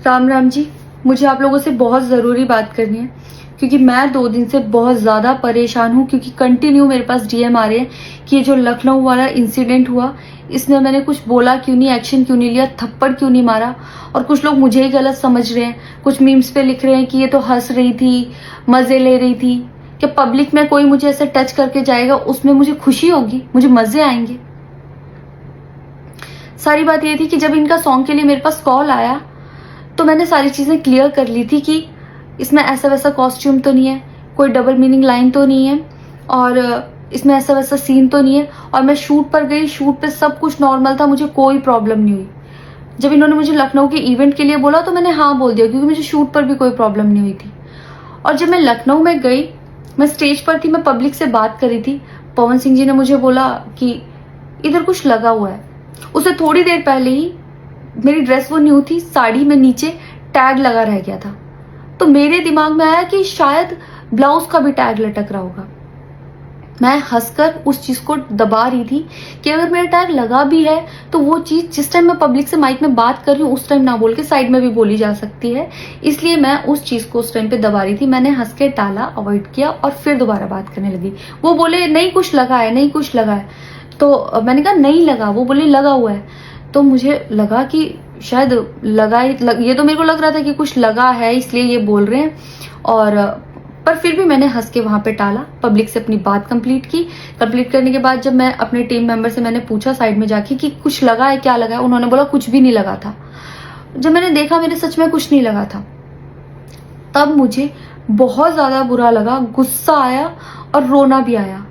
राम राम जी। मुझे आप लोगों से बहुत ज़रूरी बात करनी है क्योंकि मैं 2 दिन से बहुत ज़्यादा परेशान हूँ क्योंकि कंटिन्यू मेरे पास डीएम आ रहे हैं कि ये जो लखनऊ वाला इंसिडेंट हुआ इसमें मैंने कुछ बोला क्यों नहीं, एक्शन क्यों नहीं लिया, थप्पड़ क्यों नहीं मारा। और कुछ लोग मुझे ही गलत समझ रहे हैं, कुछ मीम्स पे लिख रहे हैं कि ये तो हंस रही थी, मज़े ले रही थी। कि पब्लिक में कोई मुझे ऐसे टच करके जाएगा उसमें मुझे खुशी होगी, मुझे मज़े आएंगे। सारी बात ये थी कि जब इनका सॉन्ग के लिए मेरे पास कॉल आया तो मैंने सारी चीज़ें क्लियर कर ली थी कि इसमें ऐसा वैसा कॉस्ट्यूम तो नहीं है, कोई डबल मीनिंग लाइन तो नहीं है और इसमें ऐसा वैसा सीन तो नहीं है। और मैं शूट पर गई, शूट पे सब कुछ नॉर्मल था, मुझे कोई प्रॉब्लम नहीं हुई। जब इन्होंने मुझे लखनऊ के इवेंट के लिए बोला तो मैंने हाँ बोल दिया क्योंकि मुझे शूट पर भी कोई प्रॉब्लम नहीं हुई थी। और जब मैं लखनऊ में गई, मैं स्टेज पर थी, मैं पब्लिक से बात करी थी, पवन सिंह जी ने मुझे बोला कि इधर कुछ लगा हुआ है। उससे थोड़ी देर पहले ही मेरी ड्रेस वो न्यू थी, साड़ी में नीचे टैग लगा रह गया था। तो मेरे दिमाग में आया कि शायद ब्लाउज का भी टैग लटक रहा होगा। मैं हंसकर उस चीज को दबा रही थी कि अगर मेरा टैग लगा भी है तो वो चीज जिस टाइम मैं पब्लिक से माइक में बात कर रही हूँ उस टाइम ना बोल के साइड में भी बोली जा सकती है, इसलिए मैं उस चीज को उस टाइम पे दबा रही थी। मैंने हंस के टाला, अवॉइड किया और फिर दोबारा बात करने लगी। वो बोले नहीं कुछ लगा है, नहीं कुछ लगा है। तो मैंने कहा नहीं लगा, वो बोले लगा हुआ है। तो मुझे लगा कि शायद ये तो मेरे को लग रहा था कि कुछ लगा है इसलिए ये बोल रहे हैं। और पर फिर भी मैंने हंस के वहां पे टाला, पब्लिक से अपनी बात कंप्लीट की। कंप्लीट करने के बाद जब मैं अपने टीम मेंबर से मैंने पूछा साइड में जाके कि कुछ लगा है, क्या लगा है, उन्होंने बोला कुछ भी नहीं लगा था। जब मैंने देखा मेरे सच में कुछ नहीं लगा था, तब मुझे बहुत ज्यादा बुरा लगा, गुस्सा आया और रोना भी आया।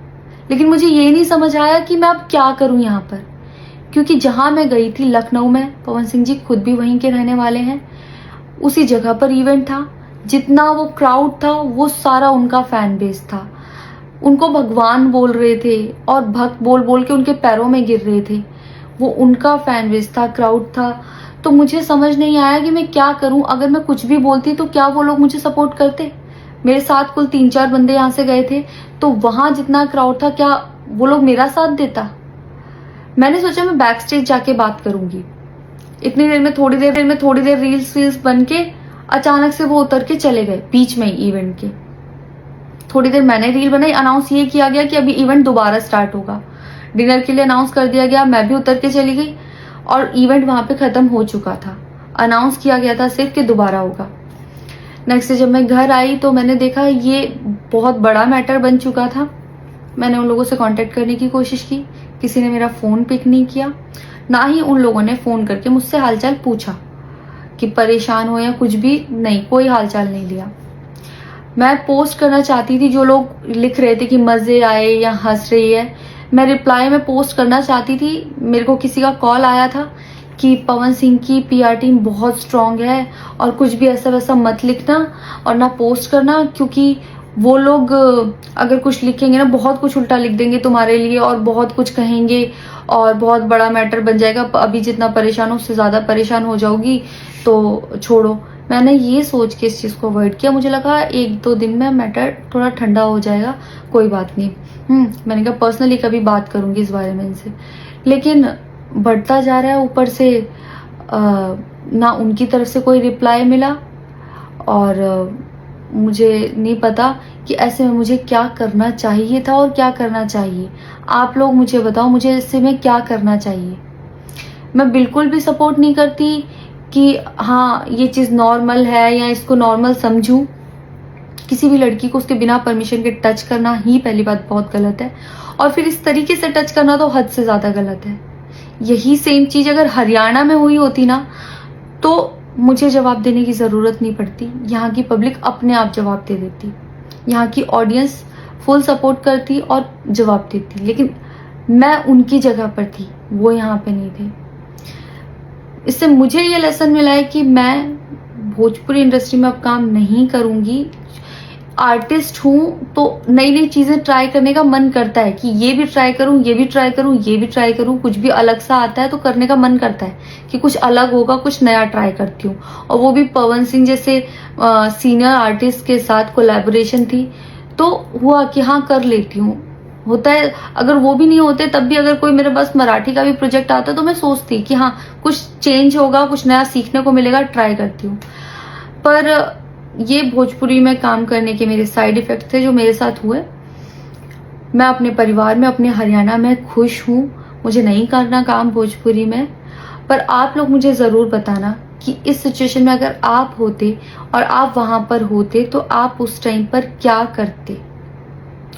लेकिन मुझे ये नहीं समझ आया कि मैं अब क्या करूं यहाँ पर, क्योंकि जहां मैं गई थी लखनऊ में, पवन सिंह जी खुद भी वहीं के रहने वाले हैं, उसी जगह पर इवेंट था। जितना वो क्राउड था वो सारा उनका फैन बेस था। उनको भगवान बोल रहे थे और भक्त बोल बोल के उनके पैरों में गिर रहे थे। वो उनका फैन बेस था, क्राउड था। तो मुझे समझ नहीं आया कि मैं क्या करूं। अगर मैं कुछ भी बोलती तो क्या वो लोग मुझे सपोर्ट करते। मेरे साथ कुल 3-4 बंदे यहाँ से गए थे, तो वहां जितना क्राउड था क्या वो लोग मेरा साथ देता। मैंने सोचा मैं बैक स्टेज जाके बात करूंगी। इतनी देर में थोड़ी देर रील्स बन के अचानक से वो उतर के चले गए बीच में ही इवेंट के। थोड़ी देर मैंने रील बनाई, अनाउंस ये किया गया कि अभी इवेंट दोबारा स्टार्ट होगा। डिनर के लिए अनाउंस कर दिया गया, मैं भी उतर के चली गई और इवेंट वहां पे खत्म हो चुका था। अनाउंस किया गया था सिर्फ कि दोबारा होगा। नेक्स्ट डे जब मैं घर आई तो मैंने देखा ये बहुत बड़ा मैटर बन चुका था। मैंने उन लोगों से कांटेक्ट करने की कोशिश की, किसी ने मेरा फोन पिक नहीं किया, ना ही उन लोगों ने फोन करके मुझसे हालचाल पूछा कि परेशान हो या कुछ भी, नहीं, कोई हालचाल नहीं लिया। मैं पोस्ट करना चाहती थी, जो लोग लिख रहे थे कि मजे आए या हंस रही है, मैं रिप्लाई में पोस्ट करना चाहती थी। मेरे को किसी का कॉल आया था कि पवन सिंह की पीआर टीम बहुत स्ट्रांग है और कुछ भी ऐसा वैसा मत लिखना और ना पोस्ट करना, क्योंकि वो लोग अगर कुछ लिखेंगे ना बहुत कुछ उल्टा लिख देंगे तुम्हारे लिए और बहुत कुछ कहेंगे और बहुत बड़ा मैटर बन जाएगा। अभी जितना परेशान हो उससे ज्यादा परेशान हो जाओगी, तो छोड़ो। मैंने ये सोच के इस चीज को अवॉइड किया। मुझे लगा 1-2 दिन में मैटर थोड़ा ठंडा हो जाएगा, कोई बात नहीं। मैंने कहा पर्सनली कभी बात करूंगी इस बारे में इनसे। लेकिन बढ़ता जा रहा है, ऊपर से ना उनकी तरफ से कोई रिप्लाई मिला और मुझे नहीं पता कि ऐसे में मुझे क्या करना चाहिए था और क्या करना चाहिए। आप लोग मुझे बताओ, मुझे ऐसे में क्या करना चाहिए। मैं बिल्कुल भी सपोर्ट नहीं करती कि हाँ ये चीज नॉर्मल है या इसको नॉर्मल समझूं। किसी भी लड़की को उसके बिना परमिशन के टच करना ही पहली बात बहुत गलत है, और फिर इस तरीके से टच करना तो हद से ज्यादा गलत है। यही सेम चीज अगर हरियाणा में हुई होती ना तो मुझे जवाब देने की जरूरत नहीं पड़ती, यहाँ की पब्लिक अपने आप जवाब दे देती, यहाँ की ऑडियंस फुल सपोर्ट करती और जवाब देती। लेकिन मैं उनकी जगह पर थी, वो यहाँ पे नहीं थे। इससे मुझे ये लेसन मिला है कि मैं भोजपुरी इंडस्ट्री में अब काम नहीं करूंगी। आर्टिस्ट हूँ तो नई नई चीजें ट्राई करने का मन करता है कि ये भी ट्राई करूँ, ये भी ट्राई करूँ, ये भी ट्राई करूँ। कुछ भी अलग सा आता है तो करने का मन करता है कि कुछ अलग होगा, कुछ नया ट्राई करती हूँ। और वो भी पवन सिंह जैसे सीनियर आर्टिस्ट के साथ कोलैबोरेशन थी तो हुआ कि हाँ कर लेती हूँ। होता है, अगर वो भी नहीं होते तब भी अगर कोई मेरे पास मराठी का भी प्रोजेक्ट आता तो मैं सोचती कि हाँ कुछ चेंज होगा, कुछ नया सीखने को मिलेगा, ट्राई करती हूँ। पर ये भोजपुरी में काम करने के मेरे साइड इफेक्ट थे जो मेरे साथ हुए। मैं अपने परिवार में, अपने हरियाणा में खुश हूँ, मुझे नहीं करना काम भोजपुरी में। पर आप लोग मुझे ज़रूर बताना कि इस सिचुएशन में अगर आप होते और आप वहाँ पर होते तो आप उस टाइम पर क्या करते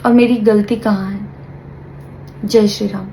और मेरी गलती कहाँ है। जय श्री राम।